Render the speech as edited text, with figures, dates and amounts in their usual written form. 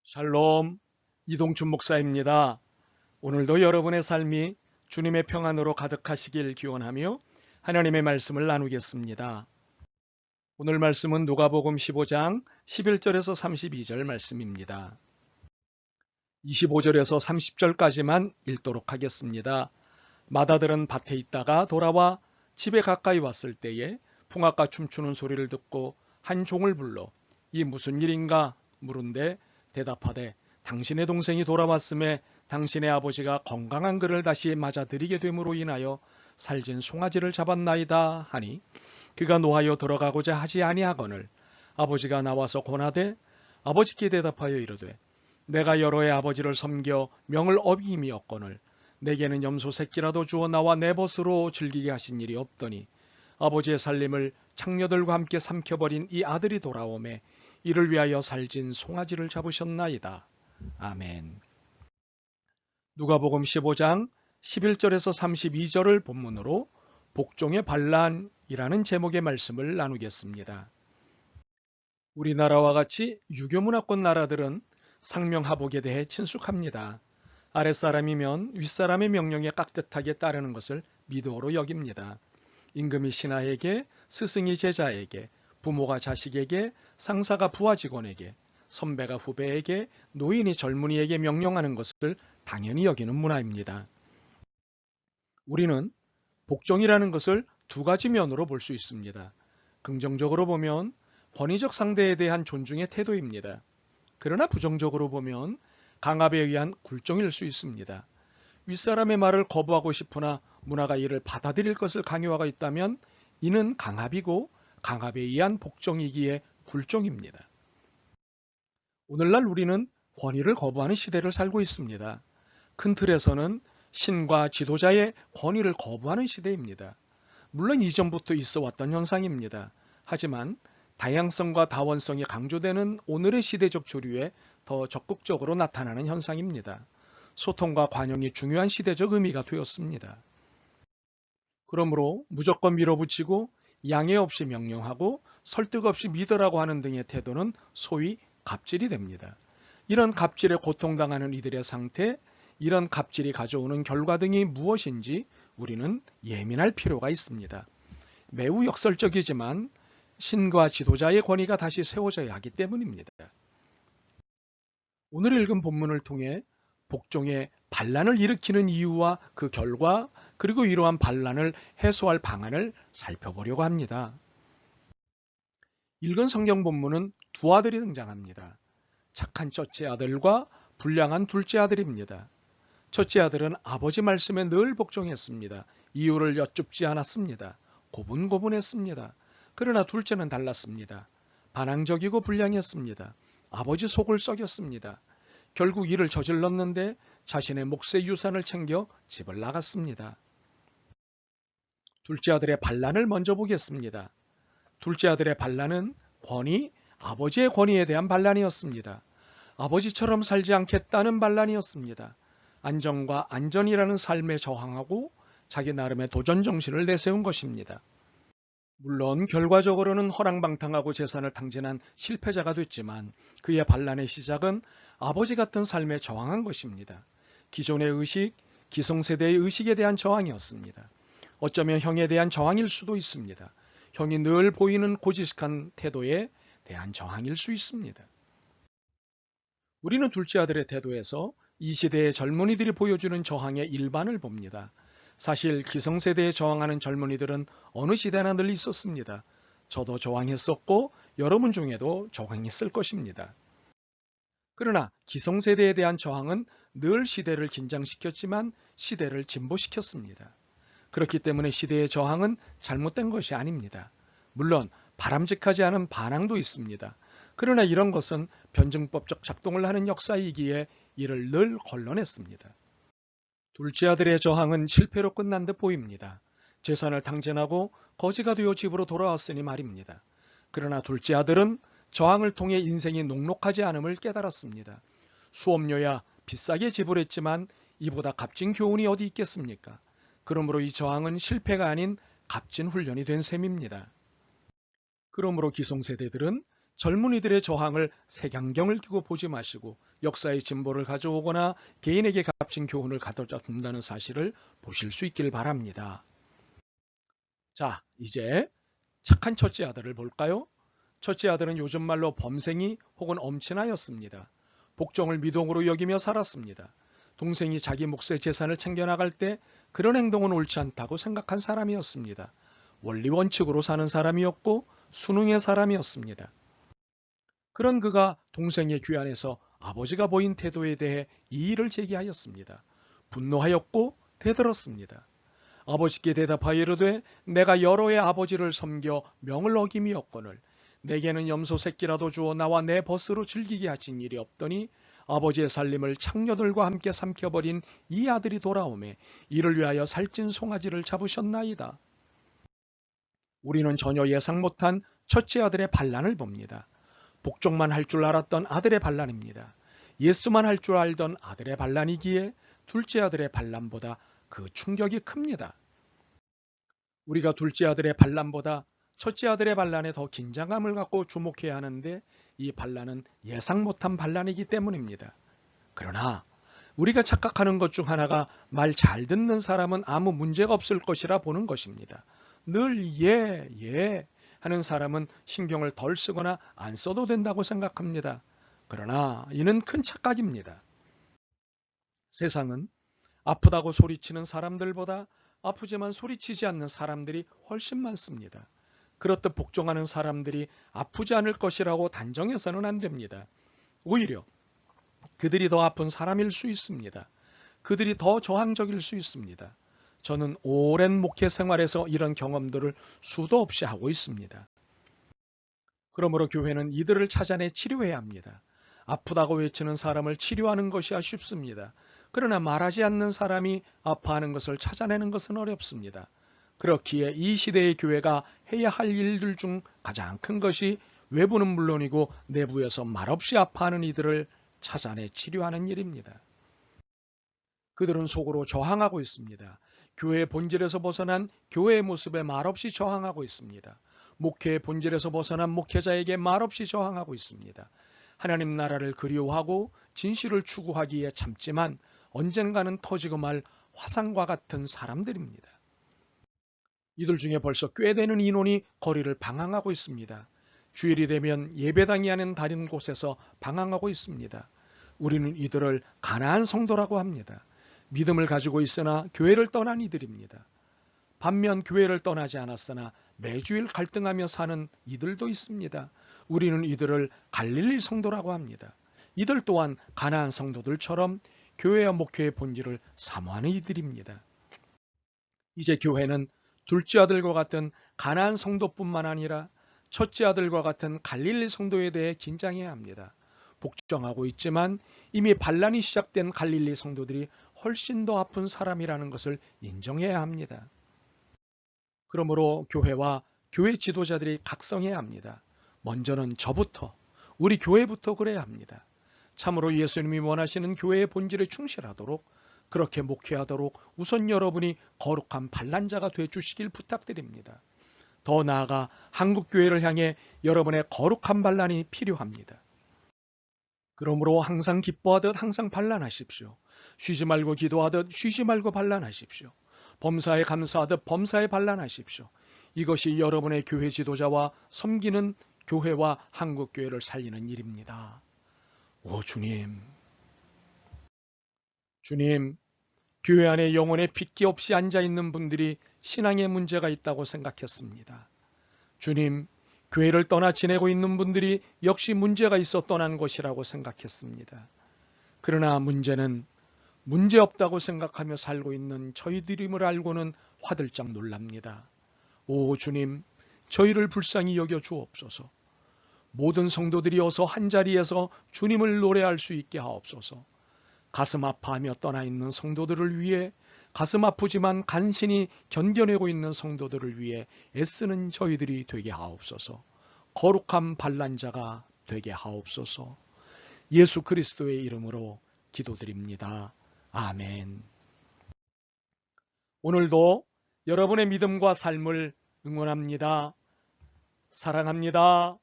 샬롬, 이동춘 목사입니다. 오늘도 여러분의 삶이 주님의 평안으로 가득하시길 기원하며 하나님의 말씀을 나누겠습니다. 오늘 말씀은 누가복음 15장 11절에서 32절 말씀입니다. 25절에서 30절까지만 읽도록 하겠습니다. 마다들은 밭에 있다가 돌아와 집에 가까이 왔을 때에 풍악과 춤추는 소리를 듣고 한 종을 불러 이 무슨 일인가 물은데 대답하되 당신의 동생이 돌아왔음에 당신의 아버지가 건강한 그를 다시 맞아들이게 됨으로 인하여 살진 송아지를 잡았나이다 하니 그가 노하여 들어가고자 하지 아니하거늘 아버지가 나와서 권하되 아버지께 대답하여 이르되 내가 여러 해 아버지를 섬겨 명을 어기임이었거늘 내게는 염소 새끼라도 주어 나와 내 벗으로 즐기게 하신 일이 없더니 아버지의 살림을 창녀들과 함께 삼켜버린 이 아들이 돌아오매 이를 위하여 살진 송아지를 잡으셨나이다. 아멘. 누가복음 15장 11절에서 32절을 본문으로 복종의 반란이라는 제목의 말씀을 나누겠습니다. 우리나라와 같이 유교문화권 나라들은 상명하복에 대해 친숙합니다. 아랫사람이면 윗사람의 명령에 깍듯하게 따르는 것을 미도로 여깁니다. 임금이 신하에게, 스승이 제자에게, 부모가 자식에게, 상사가 부하 직원에게, 선배가 후배에게, 노인이 젊은이에게 명령하는 것을 당연히 여기는 문화입니다. 우리는 복종이라는 것을 두 가지 면으로 볼 수 있습니다. 긍정적으로 보면 권위적 상대에 대한 존중의 태도입니다. 그러나 부정적으로 보면 강압에 의한 굴종일 수 있습니다. 윗사람의 말을 거부하고 싶으나 문화가 이를 받아들일 것을 강요하고 있다면 이는 강압이고 강압에 의한 복종이기에 굴종입니다. 오늘날 우리는 권위를 거부하는 시대를 살고 있습니다. 큰 틀에서는 신과 지도자의 권위를 거부하는 시대입니다. 물론 이전부터 있어 왔던 현상입니다. 하지만 다양성과 다원성이 강조되는 오늘의 시대적 조류에 더 적극적으로 나타나는 현상입니다. 소통과 관용이 중요한 시대적 의미가 되었습니다. 그러므로 무조건 밀어붙이고 양해 없이 명령하고 설득 없이 믿으라고 하는 등의 태도는 소위 갑질이 됩니다. 이런 갑질에 고통당하는 이들의 상태, 이런 갑질이 가져오는 결과 등이 무엇인지 우리는 예민할 필요가 있습니다. 매우 역설적이지만 신과 지도자의 권위가 다시 세워져야 하기 때문입니다. 오늘 읽은 본문을 통해 복종의 반란을 일으키는 이유와 그 결과, 그리고 이러한 반란을 해소할 방안을 살펴보려고 합니다. 읽은 성경 본문은 두 아들이 등장합니다. 착한 첫째 아들과 불량한 둘째 아들입니다. 첫째 아들은 아버지 말씀에 늘 복종했습니다. 이유를 여쭙지 않았습니다. 고분고분했습니다. 그러나 둘째는 달랐습니다. 반항적이고 불량했습니다. 아버지 속을 썩였습니다. 결국 이를 저질렀는데 자신의 몫의 유산을 챙겨 집을 나갔습니다. 둘째 아들의 반란을 먼저 보겠습니다. 둘째 아들의 반란은 권위, 아버지의 권위에 대한 반란이었습니다. 아버지처럼 살지 않겠다는 반란이었습니다. 안정과 안전이라는 삶에 저항하고 자기 나름의 도전 정신을 내세운 것입니다. 물론 결과적으로는 허랑방탕하고 재산을 탕진한 실패자가 됐지만 그의 반란의 시작은 아버지 같은 삶에 저항한 것입니다. 기존의 의식, 기성세대의 의식에 대한 저항이었습니다. 어쩌면 형에 대한 저항일 수도 있습니다. 형이 늘 보이는 고지식한 태도에 대한 저항일 수 있습니다. 우리는 둘째 아들의 태도에서 이 시대의 젊은이들이 보여주는 저항의 일반을 봅니다. 사실 기성세대에 저항하는 젊은이들은 어느 시대나 늘 있었습니다. 저도 저항했었고 여러분 중에도 저항했을 것입니다. 그러나 기성세대에 대한 저항은 늘 시대를 긴장시켰지만 시대를 진보시켰습니다. 그렇기 때문에 시대의 저항은 잘못된 것이 아닙니다. 물론 바람직하지 않은 반항도 있습니다. 그러나 이런 것은 변증법적 작동을 하는 역사이기에 이를 늘 걸러냈습니다. 둘째 아들의 저항은 실패로 끝난 듯 보입니다. 재산을 탕진하고 거지가 되어 집으로 돌아왔으니 말입니다. 그러나 둘째 아들은 저항을 통해 인생이 녹록하지 않음을 깨달았습니다. 수업료야 비싸게 지불했지만 이보다 값진 교훈이 어디 있겠습니까? 그러므로 이 저항은 실패가 아닌 값진 훈련이 된 셈입니다. 그러므로 기성세대들은 젊은이들의 저항을 색안경을 끼고 보지 마시고 역사의 진보를 가져오거나 개인에게 값진 교훈을 가져다 준다는 사실을 보실 수 있길 바랍니다. 자, 이제 착한 첫째 아들을 볼까요? 첫째 아들은 요즘 말로 범생이 혹은 엄친아였습니다. 복종을 미동으로 여기며 살았습니다. 동생이 자기 몫의 재산을 챙겨나갈 때 그런 행동은 옳지 않다고 생각한 사람이었습니다. 원리 원칙으로 사는 사람이었고 순응의 사람이었습니다. 그런 그가 동생의 귀환에서 아버지가 보인 태도에 대해 이의를 제기하였습니다. 분노하였고 대들었습니다. 아버지께 대답하여 이르되 내가 여러 해 아버지를 섬겨 명을 어김이었거늘 내게는 염소 새끼라도 주어 나와 내 벗으로 즐기게 하신 일이 없더니 아버지의 살림을 창녀들과 함께 삼켜버린 이 아들이 돌아오매 이를 위하여 살찐 송아지를 잡으셨나이다. 우리는 전혀 예상 못한 첫째 아들의 반란을 봅니다. 복종만 할 줄 알았던 아들의 반란입니다. 예수만 할 줄 알던 아들의 반란이기에 둘째 아들의 반란보다 그 충격이 큽니다. 우리가 둘째 아들의 반란보다 첫째 아들의 반란에 더 긴장감을 갖고 주목해야 하는데 이 반란은 예상 못한 반란이기 때문입니다. 그러나 우리가 착각하는 것 중 하나가 말 잘 듣는 사람은 아무 문제가 없을 것이라 보는 것입니다. 늘 예 하는 사람은 신경을 덜 쓰거나 안 써도 된다고 생각합니다. 그러나 이는 큰 착각입니다. 세상은 아프다고 소리치는 사람들보다 아프지만 소리치지 않는 사람들이 훨씬 많습니다. 그렇듯 복종하는 사람들이 아프지 않을 것이라고 단정해서는 안 됩니다. 오히려 그들이 더 아픈 사람일 수 있습니다. 그들이 더 저항적일 수 있습니다. 저는 오랜 목회 생활에서 이런 경험들을 수도 없이 하고 있습니다. 그러므로 교회는 이들을 찾아내 치료해야 합니다. 아프다고 외치는 사람을 치료하는 것이 쉽습니다. 그러나 말하지 않는 사람이 아파하는 것을 찾아내는 것은 어렵습니다. 그렇기에 이 시대의 교회가 해야 할 일들 중 가장 큰 것이 외부는 물론이고 내부에서 말없이 아파하는 이들을 찾아내 치료하는 일입니다. 그들은 속으로 저항하고 있습니다. 교회의 본질에서 벗어난 교회의 모습에 말없이 저항하고 있습니다. 목회의 본질에서 벗어난 목회자에게 말없이 저항하고 있습니다. 하나님 나라를 그리워하고 진실을 추구하기에 참지만 언젠가는 터지고 말 화상과 같은 사람들입니다. 이들 중에 벌써 꽤 되는 인원이 거리를 방황하고 있습니다. 주일이 되면 예배당이 아닌 다른 곳에서 방황하고 있습니다. 우리는 이들을 가나안 성도라고 합니다. 믿음을 가지고 있으나 교회를 떠난 이들입니다. 반면 교회를 떠나지 않았으나 매주일 갈등하며 사는 이들도 있습니다. 우리는 이들을 갈릴리 성도라고 합니다. 이들 또한 가나안 성도들처럼 교회와 목회의 본질을 사모하는 이들입니다. 이제 교회는 둘째 아들과 같은 가나안 성도뿐만 아니라 첫째 아들과 같은 갈릴리 성도에 대해 긴장해야 합니다. 복종하고 있지만 이미 반란이 시작된 갈릴리 성도들이 훨씬 더 아픈 사람이라는 것을 인정해야 합니다. 그러므로 교회와 교회 지도자들이 각성해야 합니다. 먼저는 저부터, 우리 교회부터 그래야 합니다. 참으로 예수님이 원하시는 교회의 본질에 충실하도록 그렇게 목회하도록 우선 여러분이 거룩한 반란자가 되어주시길 부탁드립니다. 더 나아가 한국교회를 향해 여러분의 거룩한 반란이 필요합니다. 그러므로 항상 기뻐하듯 항상 반란하십시오. 쉬지 말고 기도하듯 쉬지 말고 반란하십시오. 범사에 감사하듯 범사에 반란하십시오. 이것이 여러분의 교회 지도자와 섬기는 교회와 한국교회를 살리는 일입니다. 오 주님, 주님, 교회 안에 영혼의 핏기 없이 앉아있는 분들이 신앙에 문제가 있다고 생각했습니다. 주님, 교회를 떠나 지내고 있는 분들이 역시 문제가 있어 떠난 것이라고 생각했습니다. 그러나 문제는 문제없다고 생각하며 살고 있는 저희들임을 알고는 화들짝 놀랍니다. 오 주님, 저희를 불쌍히 여겨 주옵소서. 모든 성도들이 어서 한자리에서 주님을 노래할 수 있게 하옵소서. 가슴 아파하며 떠나 있는 성도들을 위해 가슴 아프지만 간신히 견뎌내고 있는 성도들을 위해 애쓰는 저희들이 되게 하옵소서. 거룩한 반란자가 되게 하옵소서. 예수 그리스도의 이름으로 기도드립니다. 아멘. 오늘도 여러분의 믿음과 삶을 응원합니다. 사랑합니다.